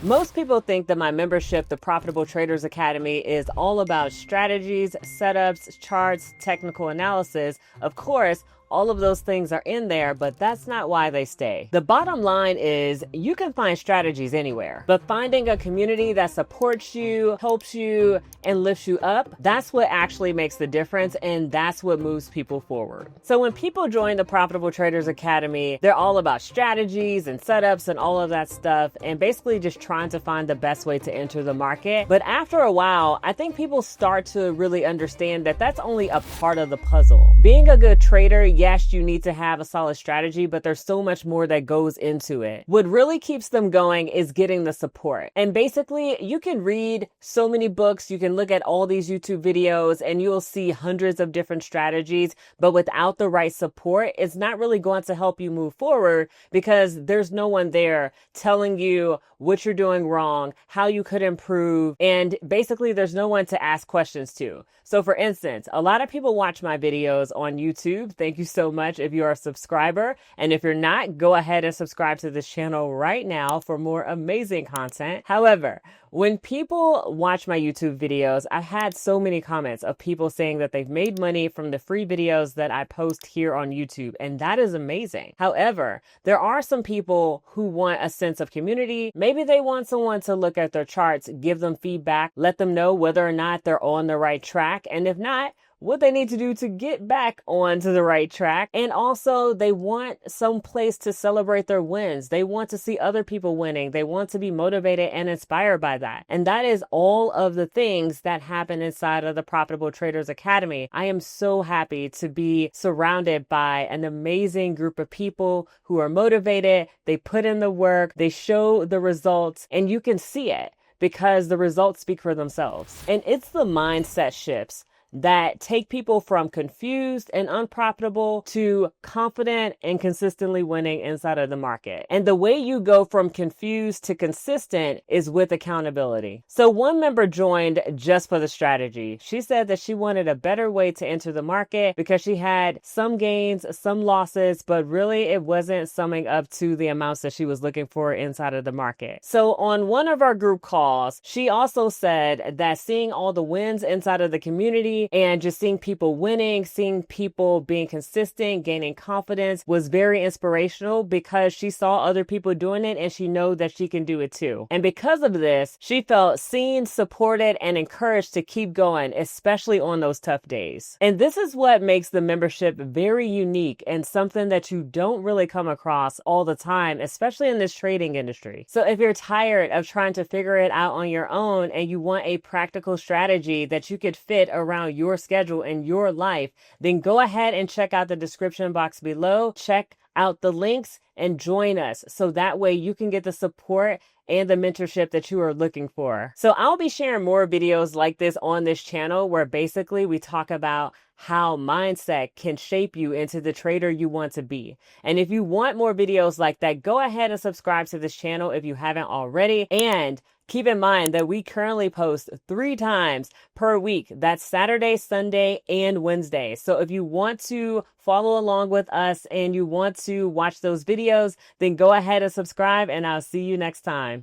Most people think that my membership, the Profitable Traders Academy, is all about strategies, setups, charts, technical analysis. Of course, all of those things are in there, but that's not why they stay. The bottom line is you can find strategies anywhere, but finding a community that supports you, helps you, and lifts you up, that's what actually makes the difference, and that's what moves people forward. So when people join the Profitable Traders Academy, they're all about strategies and setups and all of that stuff, and basically just trying to find the best way to enter the market. But after a while, I think people start to really understand that that's only a part of the puzzle. Being a good trader, yes, you need to have a solid strategy, but there's so much more that goes into it. What really keeps them going is getting the support. And basically, you can read so many books, you can look at all these YouTube videos, and you'll see hundreds of different strategies, but without the right support, it's not really going to help you move forward because there's no one there telling you what you're doing wrong, how you could improve, and basically there's no one to ask questions to. So for instance, a lot of people watch my videos on YouTube. Thank you so much if you're a subscriber. And if you're not, go ahead and subscribe to this channel right now for more amazing content. However, when people watch my YouTube videos, I've had so many comments of people saying that they've made money from the free videos that I post here on YouTube, and that is amazing. However, there are some people who want a sense of community. Maybe they want someone to look at their charts, give them feedback, let them know whether or not they're on the right track, and if not, what they need to do to get back onto the right track. And also they want some place to celebrate their wins. They want to see other people winning. They want to be motivated and inspired by that. And that is all of the things that happen inside of the Profitable Traders Academy. I am so happy to be surrounded by an amazing group of people who are motivated. They put in the work, they show the results, and you can see it because the results speak for themselves. And it's the mindset shifts that take people from confused and unprofitable to confident and consistently winning inside of the market. And the way you go from confused to consistent is with accountability. So one member joined just for the strategy. She said that she wanted a better way to enter the market because she had some gains, some losses, but really it wasn't summing up to the amounts that she was looking for inside of the market. So on one of our group calls, she also said that seeing all the wins inside of the community and just seeing people winning, seeing people being consistent, gaining confidence was very inspirational because she saw other people doing it and she knows that she can do it too. And because of this, she felt seen, supported, and encouraged to keep going, especially on those tough days. And this is what makes the membership very unique and something that you don't really come across all the time, especially in this trading industry. So if you're tired of trying to figure it out on your own and you want a practical strategy that you could fit around your schedule and your life, then go ahead and check out the description box below. Check out the links and join us so that way you can get the support and the mentorship that you are looking for. So I'll be sharing more videos like this on this channel where basically we talk about how mindset can shape you into the trader you want to be. And if you want more videos like that, go ahead and subscribe to this channel if you haven't already. And keep in mind that we currently post 3 times per week. That's Saturday, Sunday, and Wednesday. So if you want to follow along with us and you want to watch those videos, then go ahead and subscribe and I'll see you next time.